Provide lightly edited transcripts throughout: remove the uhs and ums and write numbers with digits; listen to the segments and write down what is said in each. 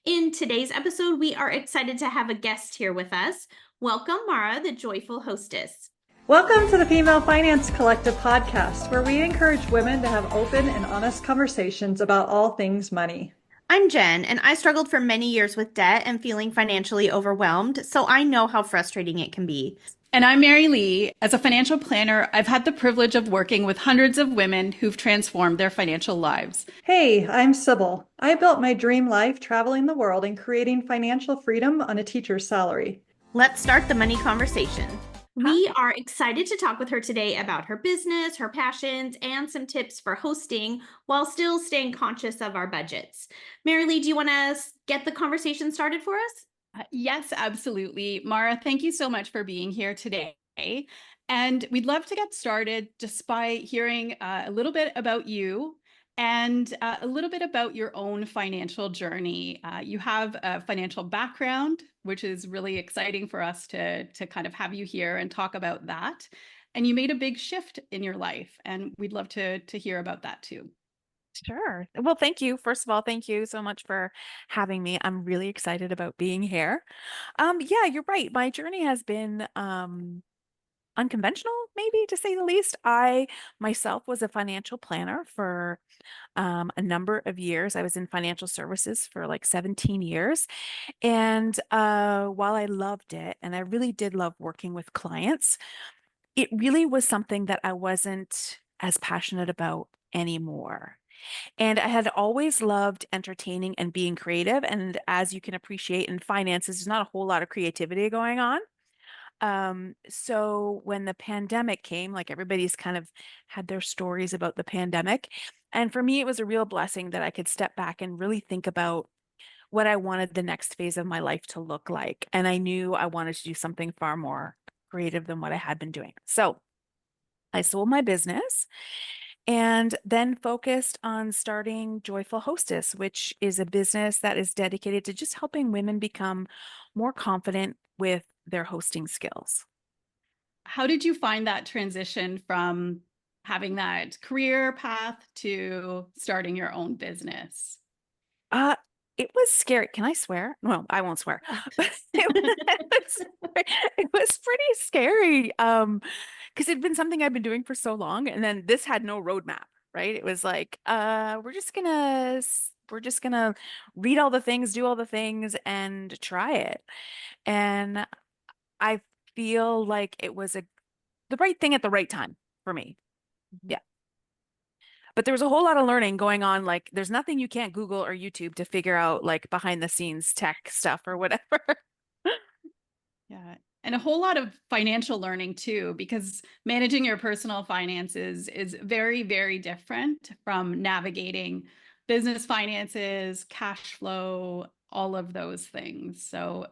In today's episode, we are excited to have a guest here with us. Welcome, Mara, the Joyful Hostess. Welcome to the Female Finance Collective podcast, where we encourage women to have open and honest conversations about all things money. I'm Jen, and I struggled for many years with debt and feeling financially overwhelmed, so I know how frustrating it can be. And I'm Mary Lee. As a financial planner, I've had the privilege of working with hundreds of women who've transformed their financial lives. Hey, I'm Sybil. I built my dream life traveling the world and creating financial freedom on a teacher's salary. Let's start the money conversation. Huh? We are excited to talk with her today about her business, her passions, and some tips for hosting while still staying conscious of our budgets. Mary Lee, do you want to get the conversation started for us? Yes, absolutely. Mara, thank you so much for being here today. And we'd love to get started just by hearing a little bit about you and a little bit about your own financial journey. You have a financial background, which is really exciting for us to kind of have you here and talk about that. And you made a big shift in your life, and we'd love to hear about that too. Sure. Well, thank you. First of all, thank you so much for having me. I'm really excited about being here. Yeah, you're right. My journey has been unconventional, maybe to say the least. I myself was a financial planner for a number of years. I was in financial services for like 17 years. And while I loved it, and I really did love working with clients, it really was something that I wasn't as passionate about anymore. And I had always loved entertaining and being creative. And as you can appreciate in finances, there's not a whole lot of creativity going on. So when the pandemic came, like everybody's kind of had their stories about the pandemic. And for me, it was a real blessing that I could step back and really think about what I wanted the next phase of my life to look like. And I knew I wanted to do something far more creative than what I had been doing. So I sold my business and then focused on starting Joyful Hostess, which is a business that is dedicated to just helping women become more confident with their hosting skills. How did you find that transition from having that career path to starting your own business? Uh, it was scary. Can I swear? Well, I won't swear. But it was pretty scary. Because it'd been something I've been doing for so long, and then this had no roadmap, right? It was like, we're just gonna read all the things, do all the things, and try it. And I feel like it was the right thing at the right time for me. Yeah. But there was a whole lot of learning going on. Like, there's nothing you can't Google or YouTube to figure out, like behind the scenes tech stuff or whatever. Yeah. And a whole lot of financial learning too, because managing your personal finances is very, very different from navigating business finances, cash flow, all of those things. So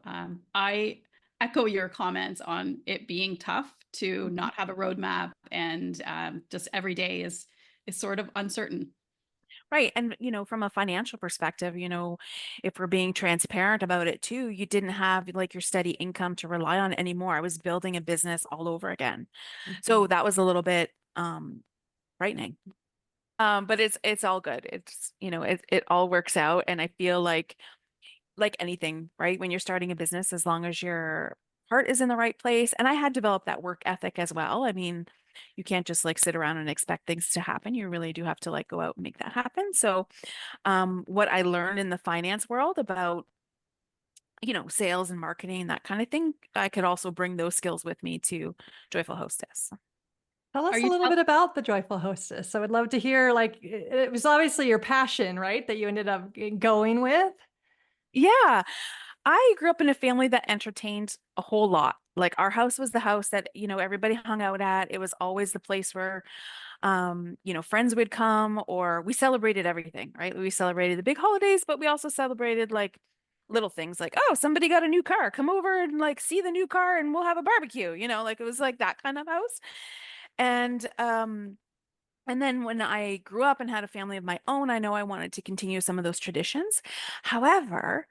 I echo your comments on it being tough to not have a roadmap, and just every day is sort of uncertain. Right. And, from a financial perspective, if we're being transparent about it too, you didn't have like your steady income to rely on anymore. I was building a business all over again. So that was a little bit frightening. But it's all good. It all works out. And I feel like anything, right? When you're starting a business, as long as your heart is in the right place. And I had developed that work ethic as well. I mean, you can't just like sit around and expect things to happen. You really do have to like go out and make that happen. So, what I learned in the finance world about, sales and marketing, that kind of thing, I could also bring those skills with me to Joyful Hostess. Tell Are us a you little bit about the Joyful Hostess. I would love to hear, like, it was obviously your passion, right? That you ended up going with. Yeah. I grew up in a family that entertained a whole lot. Like our house was the house that, everybody hung out at. It was always the place where, friends would come, or we celebrated everything, right? We celebrated the big holidays, but we also celebrated like little things like, oh, somebody got a new car. Come over and like see the new car and we'll have a barbecue, like it was like that kind of house. And then when I grew up and had a family of my own, I know I wanted to continue some of those traditions. However,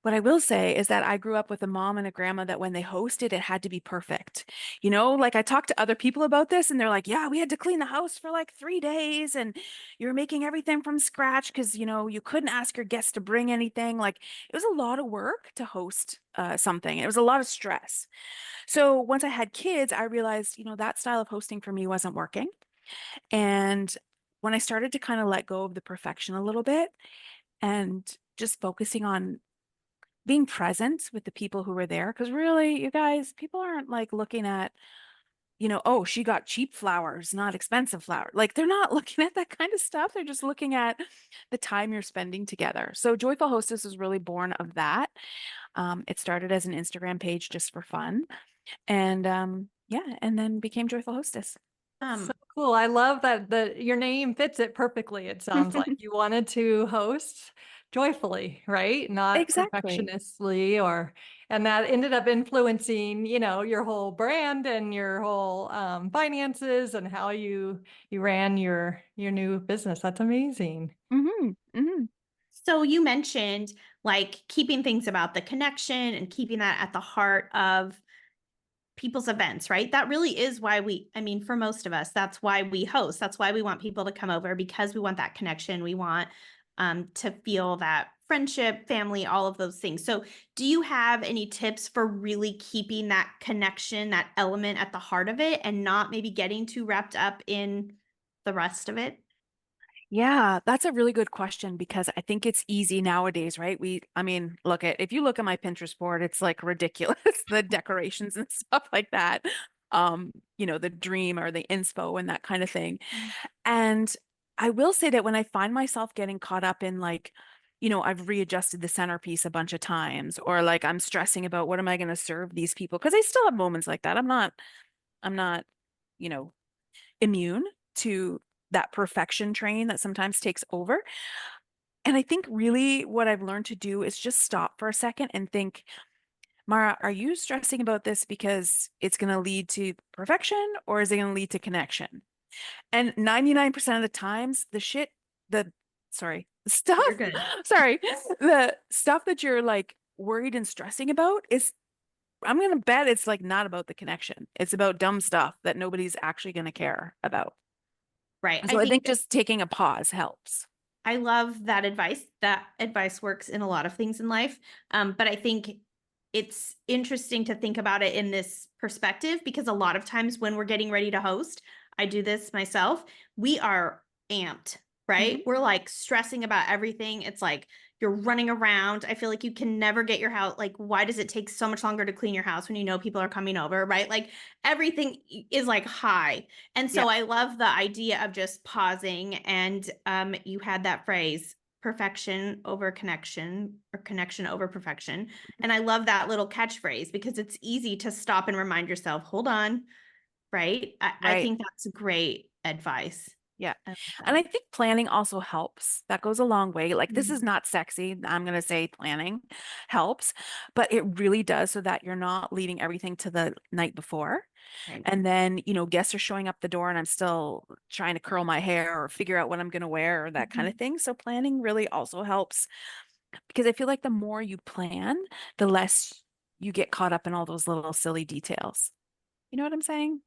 What I will say is that I grew up with a mom and a grandma that when they hosted, it had to be perfect. You know, like I talked to other people about this and they're like, yeah, we had to clean the house for like 3 days and you're making everything from scratch because, you know, you couldn't ask your guests to bring anything. Like it was a lot of work to host something. It was a lot of stress. So once I had kids, I realized, you know, that style of hosting for me wasn't working. And when I started to kind of let go of the perfection a little bit and just focusing on being present with the people who were there, because really, you guys, people aren't like looking at, you know, oh, she got cheap flowers, not expensive flowers. Like they're not looking at that kind of stuff. They're just looking at the time you're spending together. So Joyful Hostess was really born of that. It started as an Instagram page just for fun. And yeah, and then became Joyful Hostess. So Um, cool. I love that your name fits it perfectly. It sounds like you wanted to host joyfully, right? Not Exactly. perfectionistly and that ended up influencing, you know, your whole brand and your whole finances and how you ran your new business. That's amazing. Hmm. Hmm. so you mentioned like keeping things about the connection and keeping that at the heart of people's events, right? That really is why I mean, for most of us, that's why we host. That's why we want people to come over because we want that connection. We want to feel that friendship, family, all of those things. So, do you have any tips for really keeping that connection, that element at the heart of it and not maybe getting too wrapped up in the rest of it? Yeah, that's a really good question because I think it's easy nowadays, right? I mean, if you look at my Pinterest board, it's like ridiculous, the decorations and stuff like that. You know, the dream or the inspo and that kind of thing. And I will say that when I find myself getting caught up in like, you know, I've readjusted the centerpiece a bunch of times, or like I'm stressing about what am I going to serve these people? Because I still have moments like that. I'm not, you know, immune to that perfection train that sometimes takes over. And I think really what I've learned to do is just stop for a second and think, Mara, are you stressing about this because it's going to lead to perfection or is it going to lead to connection? And 99% of the times, the, sorry, the stuff, You're good. sorry, the stuff that you're like worried and stressing about is, I'm going to bet it's like not about the connection. It's about dumb stuff that nobody's actually going to care about. Right. So I I think think just taking a pause helps. I love that advice. That advice works in a lot of things in life. But I think it's interesting to think about it in this perspective because a lot of times when we're getting ready to host, I do this myself, we are amped, right? Mhm. We're like stressing about everything. It's like you're running around. I feel like you can never get your house. Like, why does it take so much longer to clean your house when you know people are coming over, right? Like everything is like high. And Yeah, so I love the idea of just pausing. And you had that phrase, perfection over connection or connection over perfection. And I love that little catchphrase because it's easy to stop and remind yourself, hold on, right? I right. think that's great advice. Yeah. I love And I that. think planning also helps. That goes a long way. Like, this Mhm. is not sexy. I'm going to say planning helps, but it really does so that you're not leaving everything to the night before. Right. And then, you know, guests are showing up the door and I'm still trying to curl my hair or figure out what I'm going to wear or that kind of Mhm. thing. So planning really also helps because I feel like the more you plan, the less you get caught up in all those little silly details. You know what I'm saying?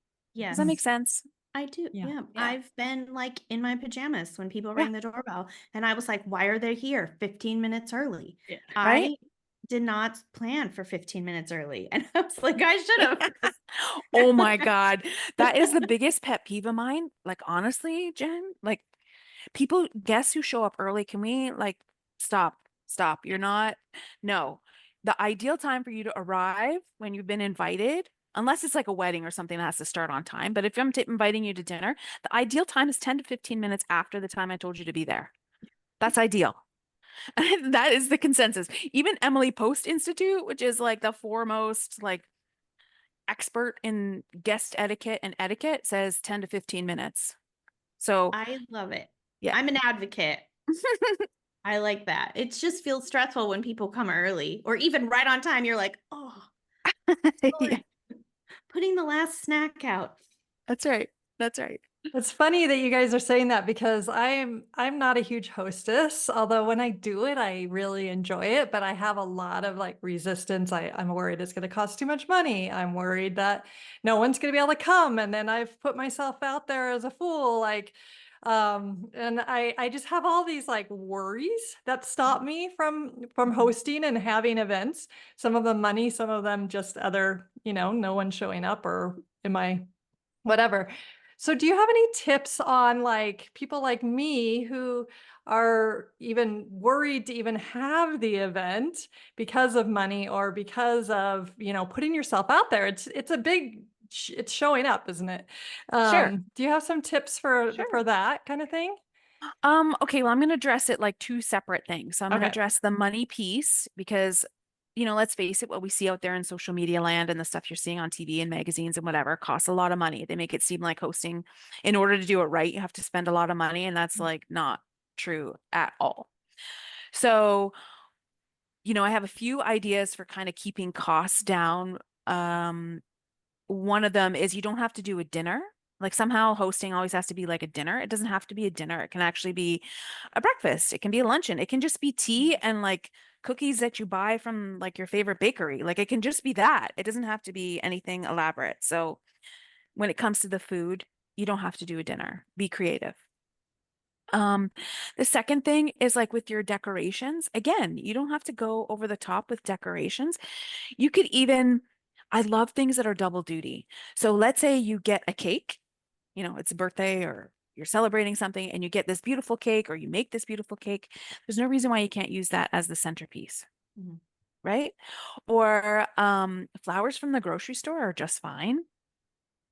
Does that make Yes. sense? I do. Yeah. Yeah. Yeah. I've been like in my pajamas when people Yeah. rang the doorbell and I was like, why are they here 15 minutes early? Yeah. Right? I did not plan for 15 minutes early. And I was like, I should Oh my have. God. That is the biggest pet peeve of mine. Like, honestly, Jen, like guests who show up early, can we like stop? You're not, no. The ideal time for you to arrive when you've been invited, unless it's like a wedding or something that has to start on time, but if I'm inviting you to dinner, the ideal time is 10 to 15 minutes after the time I told you to be there. That's ideal. That is the consensus. Even Emily Post Institute, which is like the foremost like expert in guest etiquette and etiquette, says 10 to 15 minutes. So, I love it. yeah. I'm an advocate. I like that. It just feels stressful when people come early or even right on time. You're like, oh, Yeah, sorry, putting the last snack out. that's right. That's right. It's funny that you guys are saying that because I'm not a huge hostess, although when I do it, I really enjoy it, but I have a lot of like resistance. I'm worried it's going to cost too much money. I'm worried that no one's going to be able to come. And then I've put myself out there as a fool, like, and I just have all these like worries that stop me from hosting and having events. Some of them money, some of them just other, no one showing up or am I whatever. So do you have any tips on like people like me who are even worried to even have the event because of money or because of, putting yourself out there? It's a big it's showing up, isn't it? Sure. Do you have some tips for Sure. that kind of thing? Okay, well, I'm going to address it like two separate things. So I'm going to Okay. address the money piece because, let's face it, what we see out there in social media land and the stuff you're seeing on TV and magazines and whatever costs a lot of money. They make it seem like hosting, in order to do it right, you have to spend a lot of money, and that's like not true at all. So, I have a few ideas for kind of keeping costs down. One of them is you don't have to do a dinner. Like somehow hosting always has to be like a dinner. It doesn't have to be a dinner. It can actually be a breakfast. It can be a luncheon. It can just be tea and like cookies that you buy from like your favorite bakery. Like it can just be that. It doesn't have to be anything elaborate. So when it comes to the food, you don't have to do a dinner. Be creative. Um, the second thing is like with your decorations. Again, you don't have to go over the top with decorations. You could even, I love things that are double duty. So let's say you get a cake, it's a birthday or you're celebrating something and you get this beautiful cake or you make this beautiful cake. There's no reason why you can't use that as the centerpiece, Mhm. right? Or flowers from the grocery store are just fine.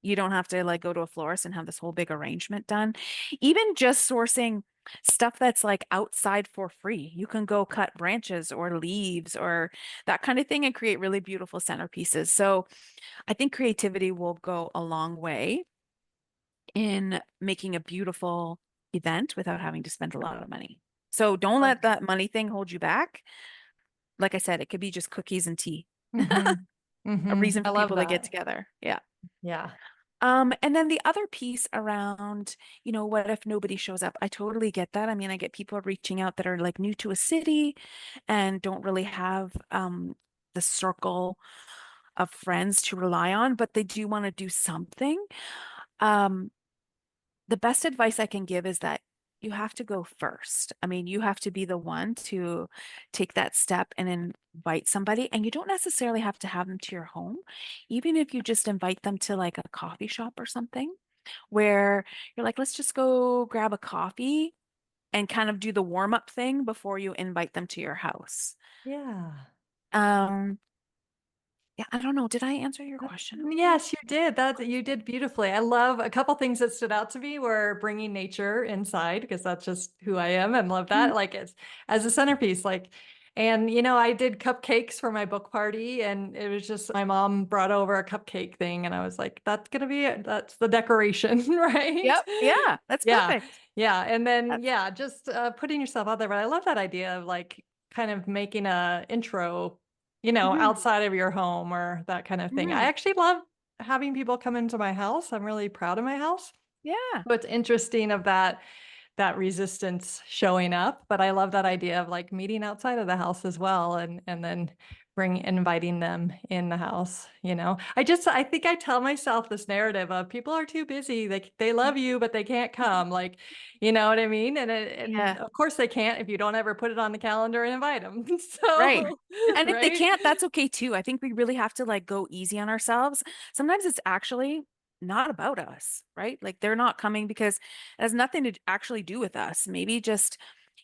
You don't have to like go to a florist and have this whole big arrangement done. Even just sourcing stuff that's like outside for free. You can go cut branches or leaves or that kind of thing and create really beautiful centerpieces. So I think creativity will go a long way in making a beautiful event without having to spend a lot of money. So don't Oh. let that money thing hold you back. Like I said, it could be just cookies and tea, Mhm. a reason I for love people to get that. together. Yeah. Yeah. And then the other piece around, what if nobody shows up? I totally get that. I mean, I get people reaching out that are like new to a city and don't really have the circle of friends to rely on, but they do want to do something. Um, the best advice I can give is that you have to go first. I mean, you have to be the one to take that step and invite somebody. And you don't necessarily have to have them to your home. Even if you just invite them to like a coffee shop or something, where you're like, let's just go grab a coffee and kind of do the warm up thing before you invite them to your house. Yeah. Um, yeah, I don't know. Did I answer your question okay? Yes, you did. You did beautifully. I love a couple things that stood out to me were bringing nature inside because that's just who I am and love Mhm. that. Like it's as a centerpiece, like, and I did cupcakes for my book party and it was just my mom brought over a cupcake thing and I was like, that's gonna be it. That's the decoration, right? Yep. Yeah, that's Yeah. perfect. Yeah. And then, That's yeah, just putting yourself out there. But I love that idea of like kind of making a intro mhm, outside of your home or that kind of thing. I mhm. actually love having people come into my house. I'm really proud of my house. Yeah. So it's interesting of that resistance showing up, but I love that idea of like meeting outside of the house as well and then inviting them in the house, I think I tell myself this narrative of people are too busy. They love you, but they can't come. Like, you know what I mean? And Yeah. of course they can't if you don't ever put it on the calendar and invite them. Right. So, And if they right? can't, that's okay too. I think we really have to like go easy on ourselves. Sometimes it's actually not about us, right? Like they're not coming because it has nothing to actually do with us. Maybe just,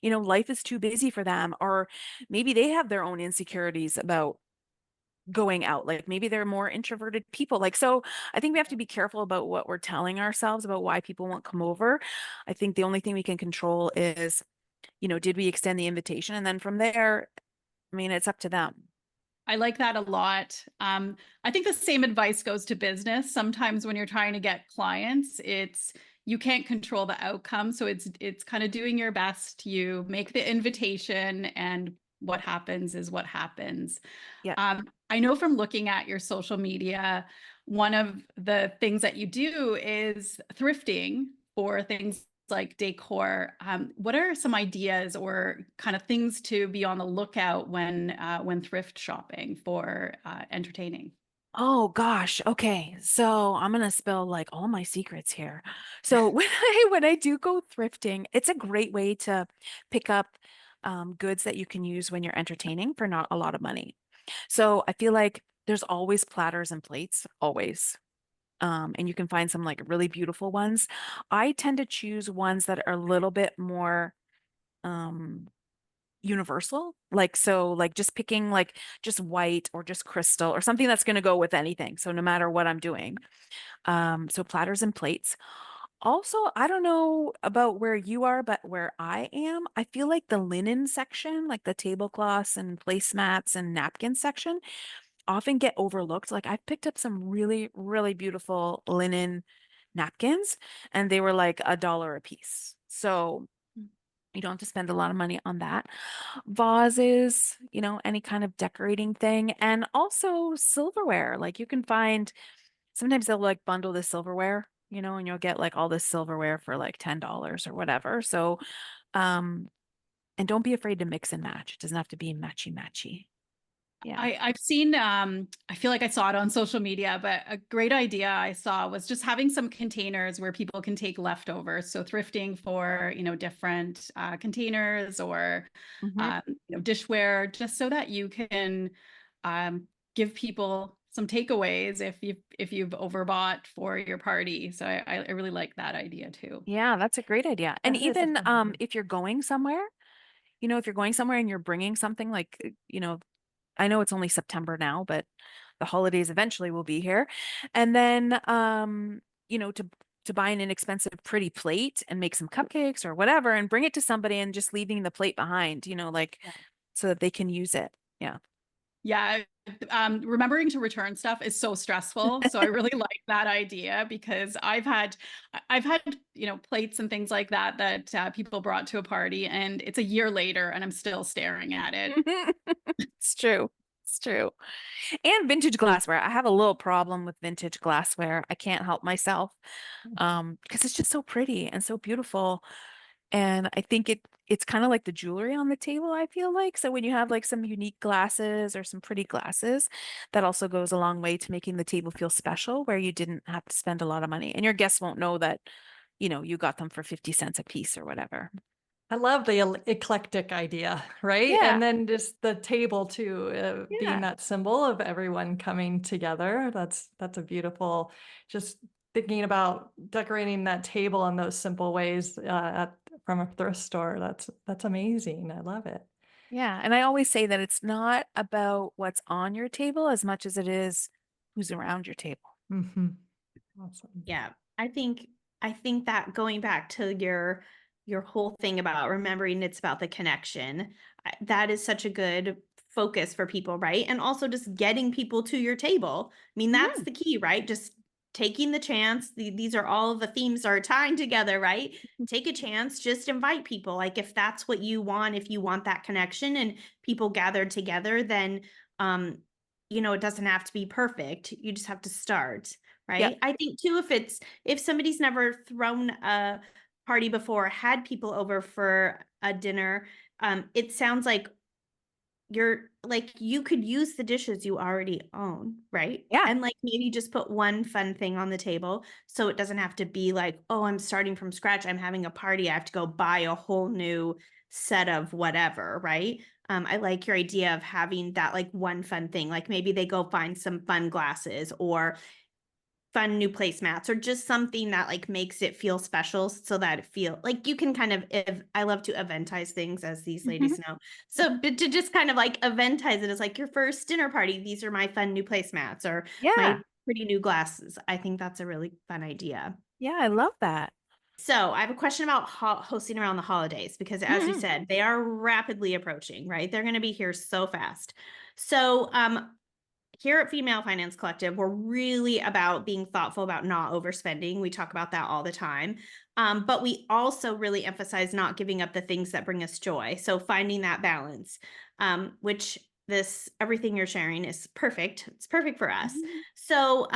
life is too busy for them, or maybe they have their own insecurities about going out. Like maybe they're more introverted people. Like, so I think we have to be careful about what we're telling ourselves about why people won't come over. I think the only thing we can control is, did we extend the invitation? And then from there, I mean, it's up to them. I like that a lot. I think the same advice goes to business. Sometimes when you're trying to get clients, you can't control the outcome. So it's kind of doing your best. You make the invitation and what happens is what happens. Yeah. I know from looking at your social media, one of the things that you do is thrifting for things like decor. What are some ideas or kind of things to be on the lookout when thrift shopping for entertaining? Oh gosh. Okay. So I'm gonna spill like all my secrets here. So when I do go thrifting, it's a great way to pick up goods that you can use when you're entertaining for not a lot of money. So I feel like there's always platters and plates, always. And you can find some like really beautiful ones. I tend to choose ones that are a little bit more um universal. Like so like just picking like just white or just crystal or something that's going to go with anything. So no matter what I'm doing. So platters and plates. Also, I don't know about where you are, but where I am, I feel like the linen section, like the tablecloths and placemats and napkins section, often get overlooked. Like I've picked up some really, really beautiful linen napkins, and they were like $1 a piece. So you don't have to spend a lot of money on that. Vases, any kind of decorating thing, and also silverware. Like you can find sometimes they'll like bundle the silverware, and you'll get like all this silverware for like $10 or whatever. So, um, and don't be afraid to mix and match. It doesn't have to be matchy matchy. Yeah. I've seen, I feel like I saw it on social media, but a great idea I saw was just having some containers where people can take leftovers. So thrifting for, different containers or, Hmm. dishware, just so that you can give people some takeaways if you've overbought for your party. So I really like that idea too. Yeah, that's a great idea. And That is a even fun idea. if you're going somewhere, if you're going somewhere and you're bringing something like, I know it's only September now, but the holidays eventually will be here. And then, you know, to buy an inexpensive, pretty plate and make some cupcakes or whatever and bring it to somebody and just leaving the plate behind, like Yeah. so that they can use it. Yeah. Yeah, remembering to return stuff is so stressful. So I really like that idea because I've had, plates and things like that that people brought to a party, and it's a year later, and I'm still staring at it. It's true. It's true. And vintage glassware. I have a little problem with vintage glassware. I can't help myself. Because it's just so pretty and so beautiful. And I think it's kind of like the jewelry on the table, I feel like. So when you have like some unique glasses or some pretty glasses, that also goes a long way to making the table feel special where you didn't have to spend a lot of money. And your guests won't know that, you got them for 50 cents a piece or whatever. I love the eclectic idea, right? Yeah. And then just the table too, being Yeah. that symbol of everyone coming together. That's a beautiful, just thinking about decorating that table in those simple ways from a thrift store. That's amazing. I love it. Yeah. And I always say that it's not about what's on your table as much as it is who's around your table. Hmm. Awesome. Yeah, I think that going back to your whole thing about remembering it's about the connection, that is such a good focus for people, right? And also just getting people to your table. I mean, that's Mhm. the key, right? Just taking the chance. These are all of the themes are tying together, right? Take a chance, just invite people. Like if that's what you want, if you want that connection and people gathered together, then um, it doesn't have to be perfect. You just have to start. Yep. Right? I think too, if somebody's never thrown a party before, had people over for a dinner, it sounds like you could use the dishes you already own, right? Yeah. And like maybe just put one fun thing on the table so it doesn't have to be like, oh, I'm starting from scratch. I'm having a party. I have to go buy a whole new set of whatever, right? I like your idea of having that like one fun thing. Like maybe they go find some fun glasses or fun new placemats or just something that like makes it feel special so that it feel like you can kind of I love to eventize things as these Mhm. ladies know. So but to just kind of like eventize it as like your first dinner party, these are my fun new placemats or my Yeah. pretty new glasses. I think that's a really fun idea. Yeah. I love that. So I have a question about hosting around the holidays because as you Mhm. said, they are rapidly approaching, right? They're going to be here so fast. So here at Female Finance Collective, we're really about being thoughtful about not overspending. We talk about that all the time. But we also really emphasize not giving up the things that bring us joy. So finding that balance, which this everything you're sharing is perfect. It's perfect for us. Mhm. So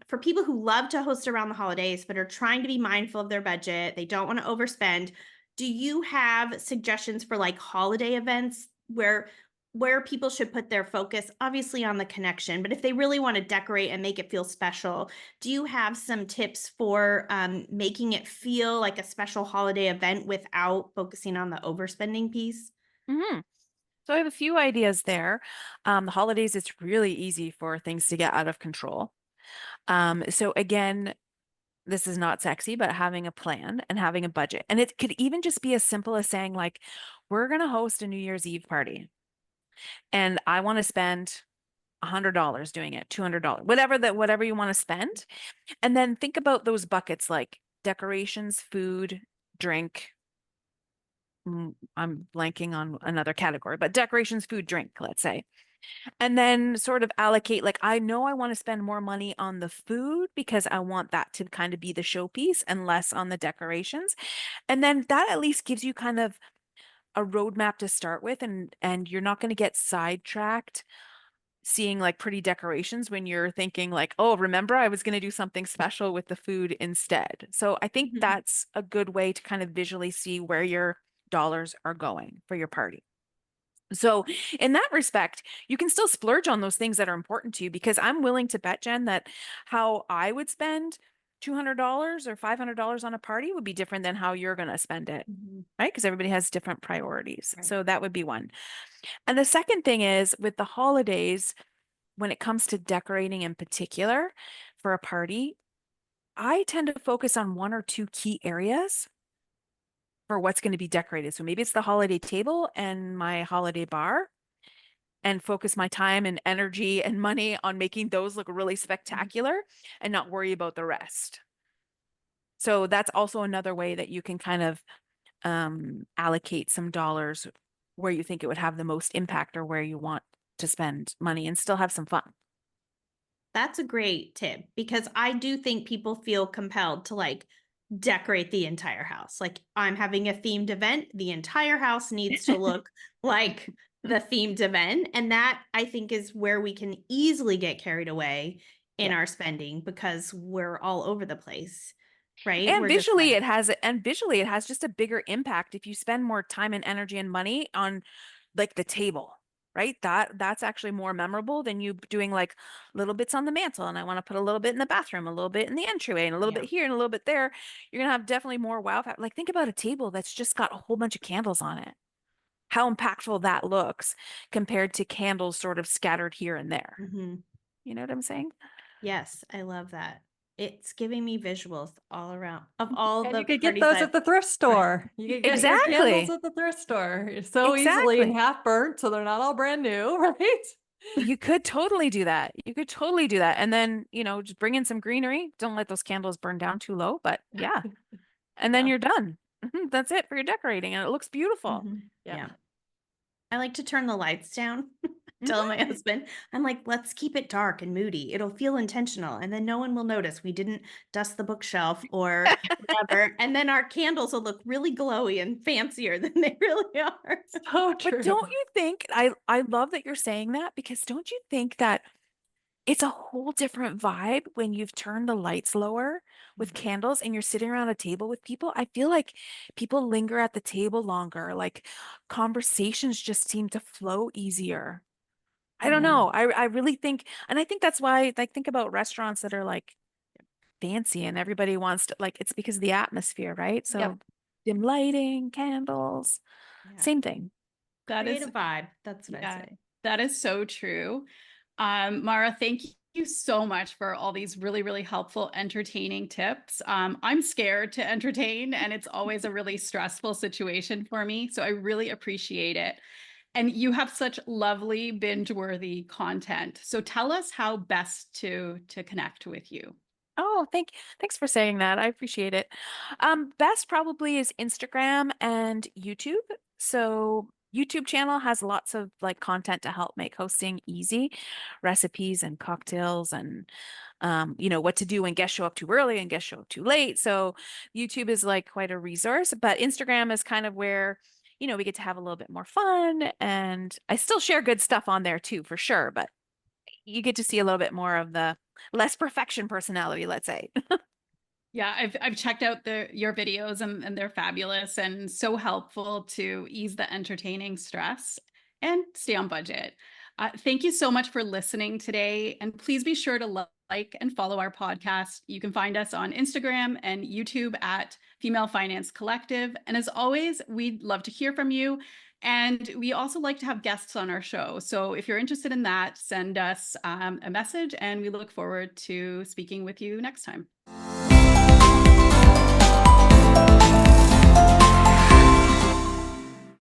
for people who love to host around the holidays, but are trying to be mindful of their budget, they don't want to overspend. Do you have suggestions for like holiday events where people should put their focus, obviously on the connection, but if they really want to decorate and make it feel special, do you have some tips for making it feel like a special holiday event without focusing on the overspending piece? Mhm. So I have a few ideas there. The holidays, it's really easy for things to get out of control. So again, this is not sexy, but having a plan and having a budget. And it could even just be as simple as saying, like, we're going to host a New Year's Eve party and I want to spend $100 doing it, $200, whatever you want to spend. And then think about those buckets like decorations, food, drink. I'm blanking on another category, but decorations, food, drink, let's say. And then sort of allocate, like, I know I want to spend more money on the food because I want that to kind of be the showpiece and less on the decorations. And then that at least gives you kind of a roadmap to start with, and you're not going to get sidetracked seeing like pretty decorations when you're thinking like, oh, remember I was going to do something special with the food instead. So I think Mhm. that's a good way to kind of visually see where your dollars are going for your party. So in that respect, you can still splurge on those things that are important to you, because I'm willing to bet, Jen, that how I would spend $200 or $500 on a party would be different than how you're going to spend it, Mhm. right? Because everybody has different priorities. Right. So that would be one. And the second thing is with the holidays, when it comes to decorating in particular for a party, I tend to focus on one or two key areas for what's going to be decorated. So maybe it's the holiday table and my holiday bar, and focus my time and energy and money on making those look really Mhm. spectacular and not worry about the rest. So that's also another way that you can kind of allocate some dollars where you think it would have the most impact or where you want to spend money and still have some fun. That's a great tip because I do think people feel compelled to like decorate the entire house. Like I'm having a themed event, the entire house needs to look like the themed event. And that I think is where we can easily get carried away in Yeah. our spending because we're all over the place, right? And We're just visually like, it has just a bigger impact if you spend more time and energy and money on like the table, right? That's actually more memorable than you doing like little bits on the mantle, and I want to put a little bit in the bathroom, a little bit in the entryway, and a little bit yeah. here and a little bit there. You're gonna have definitely more wow factor. Like think about a table that's just got a whole bunch of candles on it. How impactful that looks compared to candles sort of scattered here and there. Mhm. You know what I'm saying? Yes, I love that. It's giving me visuals all around of all And the you could get parties those at I've the thrift right. store. You could get your candles Exactly. at the thrift store so easily and Exactly. half burnt, so they're not all brand new, right? You could totally do that. You could totally do that. And then, just bring in some greenery. Don't let those candles burn down too low, but yeah. And then Yeah. you're done. That's it for your decorating, and it looks beautiful. Mhm. Yeah. Yeah. I like to turn the lights down. Tell Mhm. my husband, I'm like, let's keep it dark and moody. It'll feel intentional. And then no one will notice we didn't dust the bookshelf or whatever. And then our candles will look really glowy and fancier than they really are. So But true. don't you think, I love that you're saying that, because don't you think that it's a whole different vibe when you've turned the lights lower with candles and you're sitting around a table with people? I feel like people linger at the table longer. Like conversations just seem to flow easier. I don't Yeah. know. I really think, and I think that's why, like, think about restaurants that are like fancy and everybody wants to, like, it's because of the atmosphere, right? Yep. So dim lighting, candles, Yeah. same thing. That Create is, a vibe. That's what I yeah, say. that is so true. Mara, thank you so much for all these really, really helpful, entertaining tips. I'm scared to entertain, and it's always a really stressful situation for me. So I really appreciate it. And you have such lovely binge-worthy content. So tell us how best to connect with you. Oh, thanks for saying that. I appreciate it. Best probably is Instagram and YouTube. So YouTube channel has lots of like content to help make hosting easy, recipes and cocktails and what to do when guests show up too early and guests show up too late. So YouTube is like quite a resource, but Instagram is kind of where, we get to have a little bit more fun, and I still share good stuff on there too, for sure, but you get to see a little bit more of the less perfection personality, let's say. Yeah, I've checked out your videos, and they're fabulous and so helpful to ease the entertaining stress and stay on budget. Thank you so much for listening today, and please be sure to like and follow our podcast. You can find us on Instagram and YouTube at Female Finance Collective. And as always, we'd love to hear from you. And we also like to have guests on our show. So if you're interested in that, send us a message, and we look forward to speaking with you next time.